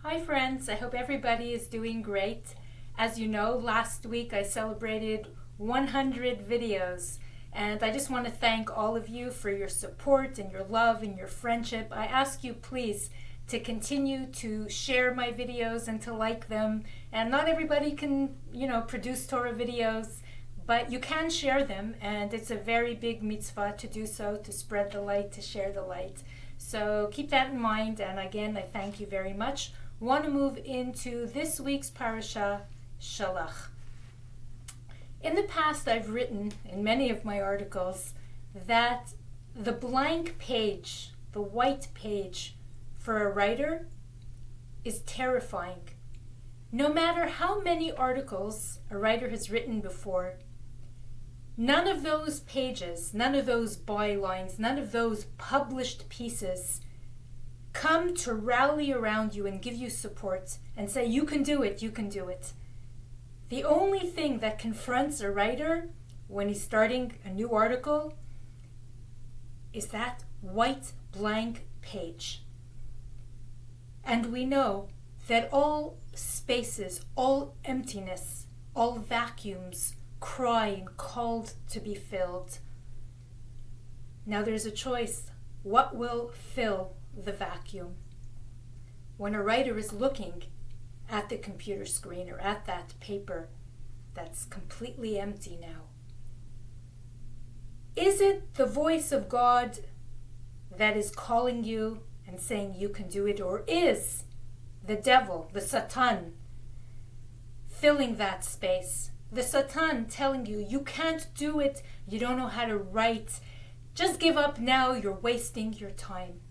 Hi friends, I hope everybody is doing great. As you know, last week I celebrated 100 videos, and I just want to thank all of you for your support and your love and your friendship. I ask you please to continue to share my videos and to like them. And not everybody can, produce Torah videos, but you can share them, and it's a very big mitzvah to do so, to spread the light, to share the light. So keep that in mind, and again, I thank you very much. Want to move into this week's parasha, Shalach. In the past, I've written in many of my articles that the blank page, the white page for a writer is terrifying. No matter how many articles a writer has written before, none of those pages, none of those bylines, none of those published pieces come to rally around you and give you support and say, you can do it, you can do it. The only thing that confronts a writer when he's starting a new article is that white blank page. And we know that all spaces, all emptiness, all vacuums cry and called to be filled. Now there's a choice. What will fill the vacuum? When a writer is looking at the computer screen or at that paper that's completely empty now, is it the voice of God that is calling you and saying you can do it, or is the devil, the Satan, filling that space? The Satan telling you, you can't do it, you don't know how to write, just give up now, you're wasting your time.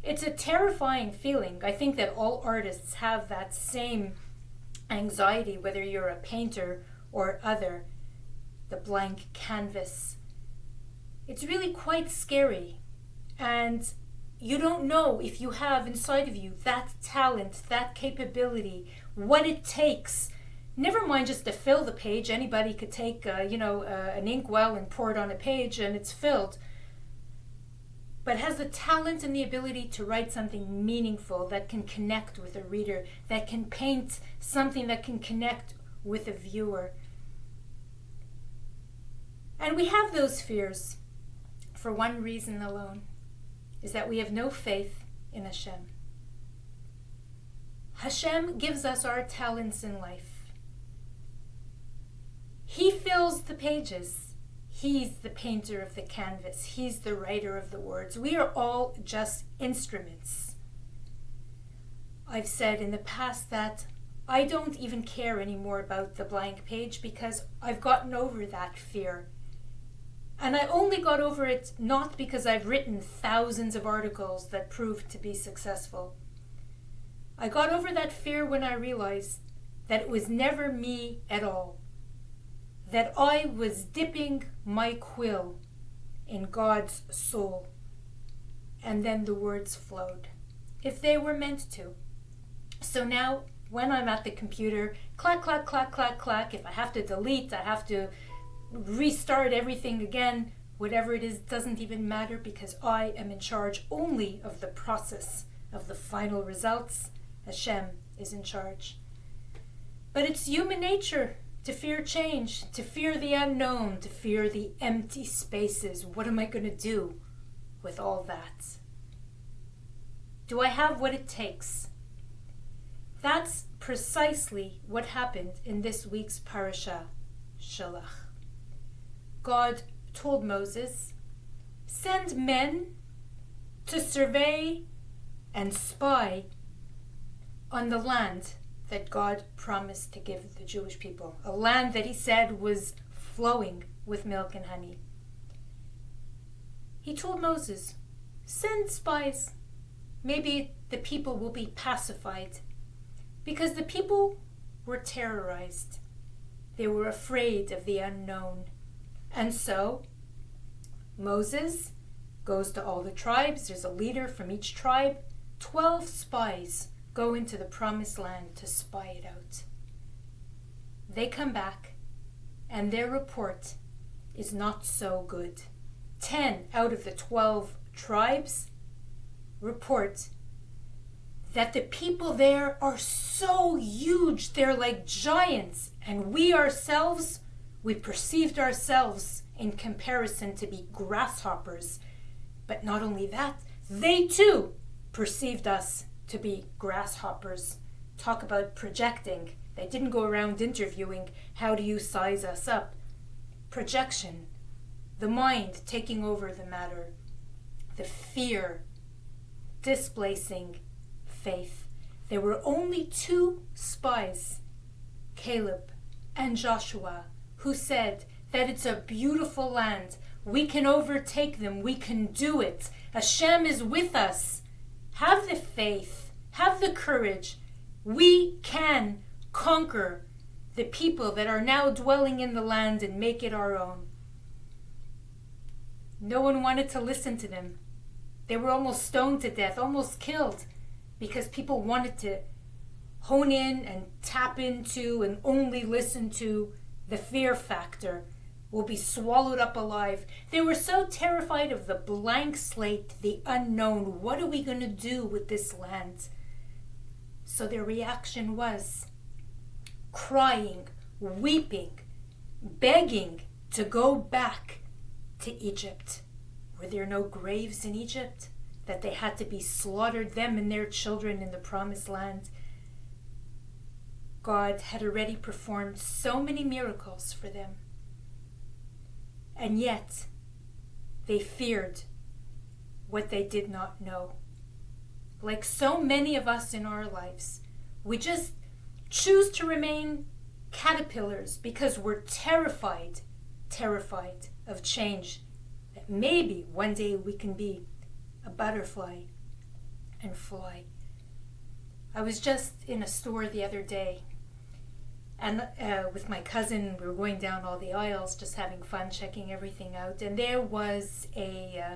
It's a terrifying feeling. I think that all artists have that same anxiety, whether you're a painter or other, the blank canvas. It's really quite scary, and you don't know if you have inside of you that talent, that capability, what it takes. Never mind just to fill the page. Anybody could take, an inkwell and pour it on a page and it's filled. But has the talent and the ability to write something meaningful that can connect with a reader, that can paint something that can connect with a viewer. And we have those fears for one reason alone, is that we have no faith in Hashem. Hashem gives us our talents in life. He fills the pages. He's the painter of the canvas. He's the writer of the words. We are all just instruments. I've said in the past that I don't even care anymore about the blank page because I've gotten over that fear. And I only got over it not because I've written thousands of articles that proved to be successful. I got over that fear when I realized that it was never me at all. That I was dipping my quill in God's soul. And then the words flowed, if they were meant to. So now, when I'm at the computer, clack, clack, clack, clack, clack, if I have to delete, I have to restart everything again, whatever it is, doesn't even matter because I am in charge only of the process of the final results. Hashem is in charge. But it's human nature to fear change, to fear the unknown, to fear the empty spaces. What am I going to do with all that? Do I have what it takes? That's precisely what happened in this week's parasha, Shalach. God told Moses, send men to survey and spy on the land that God promised to give the Jewish people, a land that he said was flowing with milk and honey. He told Moses, send spies. Maybe the people will be pacified, because the people were terrorized. They were afraid of the unknown. And so Moses goes to all the tribes. There's a leader from each tribe. 12 spies go into the promised land to spy it out. They come back, and their report is not so good. 10 out of the 12 tribes report that the people there are so huge, they're like giants, and we ourselves, we perceived ourselves in comparison to be grasshoppers. But not only that, they too perceived us to be grasshoppers. Talk about projecting. They didn't go around interviewing, how do you size us up? Projection, the mind taking over the matter, the fear displacing faith. There were only 2 spies, Caleb and Joshua, who said that it's a beautiful land. We can overtake them. We can do it. Hashem is with us. Have the faith. Have the courage. We can conquer the people that are now dwelling in the land and make it our own. No one wanted to listen to them. They were almost stoned to death, almost killed, because people wanted to hone in and tap into and only listen to the fear factor. Will be swallowed up alive. They were so terrified of the blank slate, the unknown. What are we going to do with this land? So their reaction was crying, weeping, begging to go back to Egypt. Were there no graves in Egypt that they had to be slaughtered, them and their children, in the promised land? God had already performed so many miracles for them. And yet, they feared what they did not know. Like so many of us in our lives, we just choose to remain caterpillars because we're terrified of change. That maybe one day we can be a butterfly and fly. I was just in a store the other day, and with my cousin, we were going down all the aisles, just having fun, checking everything out. And there was a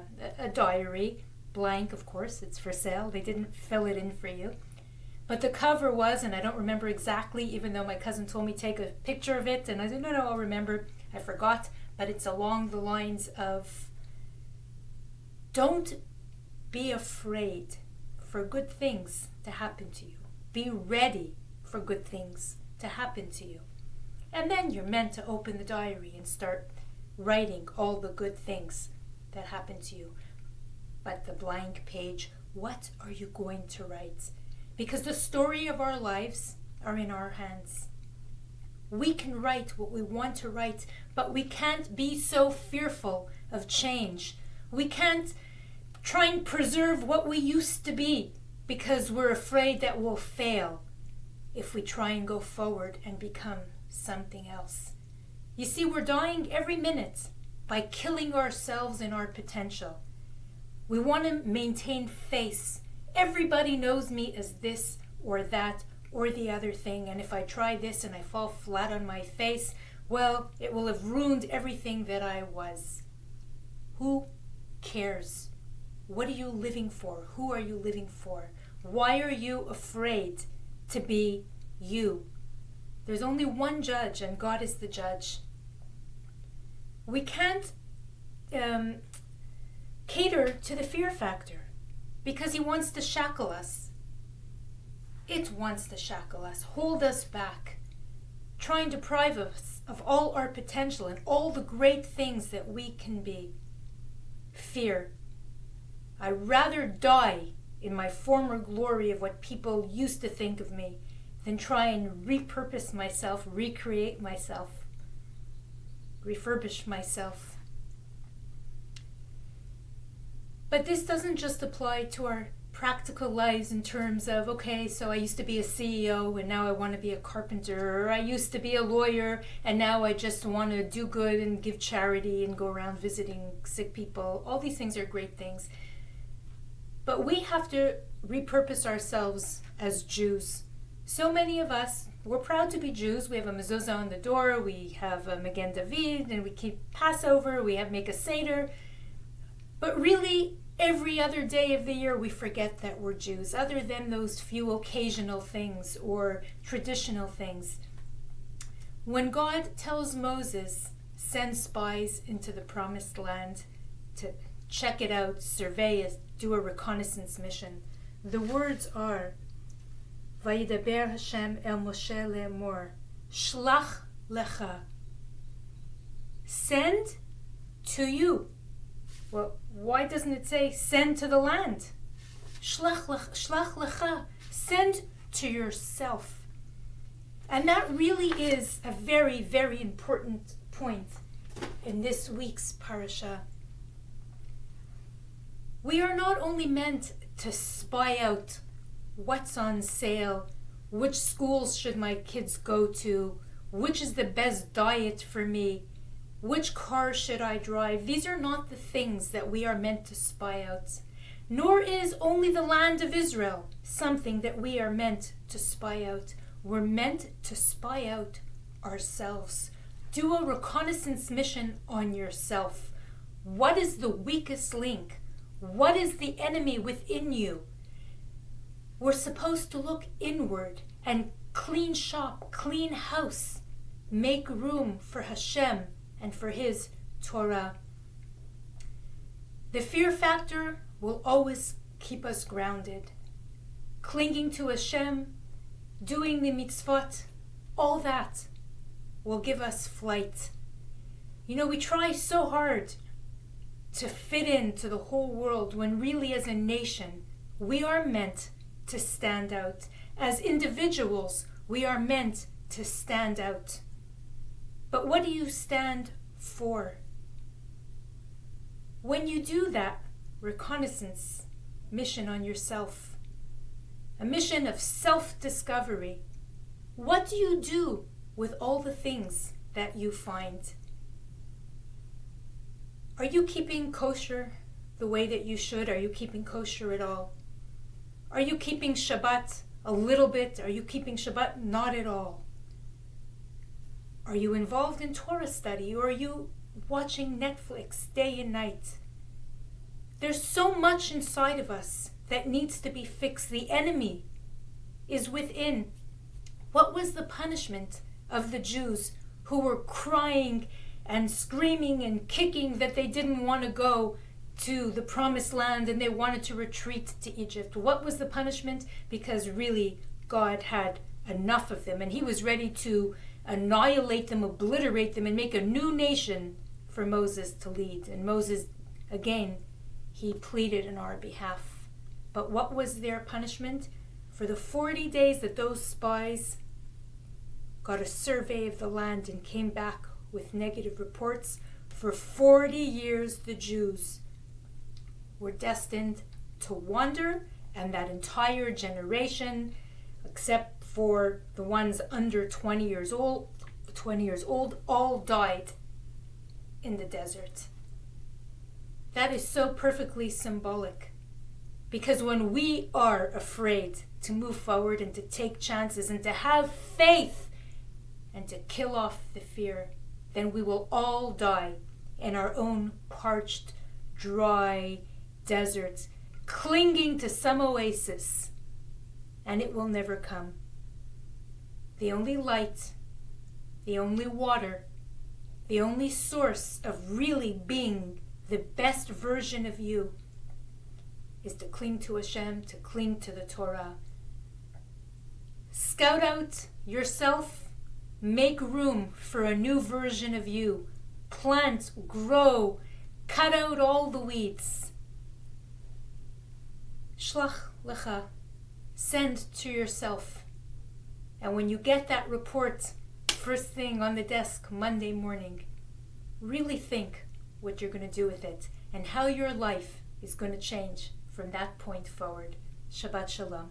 diary, blank, of course, it's for sale. They didn't fill it in for you. But the cover was, and I don't remember exactly, even though my cousin told me take a picture of it. And I said, no, I'll remember. I forgot. But it's along the lines of, don't be afraid for good things to happen to you. Be ready for good things to happen to you. And then you're meant to open the diary and start writing all the good things that happen to you. But the blank page, what are you going to write? Because the story of our lives are in our hands. We can write what we want to write, but we can't be so fearful of change. We can't try and preserve what we used to be because we're afraid that we'll fail if we try and go forward and become something else. You see, we're dying every minute by killing ourselves and our potential. We want to maintain face. Everybody knows me as this or that or the other thing, and if I try this and I fall flat on my face, well, it will have ruined everything that I was. Who cares? What are you living for? Who are you living for? Why are you afraid to be you? There's only one judge, and God is the judge. We can't cater to the fear factor because he wants to shackle us. It wants to shackle us, hold us back, try and deprive us of all our potential and all the great things that we can be. Fear. I'd rather die in my former glory of what people used to think of me than try and repurpose myself, recreate myself, refurbish myself. But this doesn't just apply to our practical lives in terms of, okay, so I used to be a CEO and now I want to be a carpenter, or I used to be a lawyer and now I just want to do good and give charity and go around visiting sick people. All these things are great things. But we have to repurpose ourselves as Jews. So many of us, we're proud to be Jews. We have a mezuzah on the door, we have a Magen David, and we keep Passover, we make a Seder. But really, every other day of the year we forget that we're Jews, other than those few occasional things or traditional things. When God tells Moses, send spies into the promised land to check it out, survey it, do a reconnaissance mission, the words are, Vayidaber Hashem el Moshe le'emor, Shlach lecha. Send to you. Well, why doesn't it say send to the land? Shlach lecha. Send to yourself. And that really is a very, very important point in this week's parasha. We are not only meant to spy out what's on sale, which schools should my kids go to, which is the best diet for me, which car should I drive. These are not the things that we are meant to spy out. Nor is only the land of Israel something that we are meant to spy out. We're meant to spy out ourselves. Do a reconnaissance mission on yourself. What is the weakest link? What is the enemy within you? We're supposed to look inward and clean shop, clean house, make room for Hashem and for His Torah. The fear factor will always keep us grounded. Clinging to Hashem, doing the mitzvot, all that will give us flight. You know, we try so hard to fit into the whole world when really as a nation, we are meant to stand out. As individuals, we are meant to stand out. But what do you stand for? When you do that reconnaissance mission on yourself, a mission of self-discovery, what do you do with all the things that you find? Are you keeping kosher the way that you should? Are you keeping kosher at all? Are you keeping Shabbat a little bit? Are you keeping Shabbat not at all? Are you involved in Torah study, or are you watching Netflix day and night? There's so much inside of us that needs to be fixed. The enemy is within. What was the punishment of the Jews who were crying and screaming and kicking that they didn't want to go to the promised land and they wanted to retreat to Egypt? What was the punishment? Because really God had enough of them and He was ready to annihilate them, obliterate them, and make a new nation for Moses to lead. And Moses, again, he pleaded on our behalf. But what was their punishment? For the 40 days that those spies got a survey of the land and came back with negative reports, for 40 years the Jews were destined to wander, and that entire generation, except for the ones under 20 years old, all died in the desert. That is so perfectly symbolic, because when we are afraid to move forward and to take chances and to have faith and to kill off the fear, then we will all die in our own parched, dry deserts, clinging to some oasis, and it will never come. The only light, the only water, the only source of really being the best version of you is to cling to Hashem, to cling to the Torah. Scout out yourself, make room for a new version of you. Plant, grow, cut out all the weeds. Shlach lecha, send to yourself. And when you get that report first thing on the desk Monday morning, really think what you're going to do with it and how your life is going to change from that point forward. Shabbat Shalom.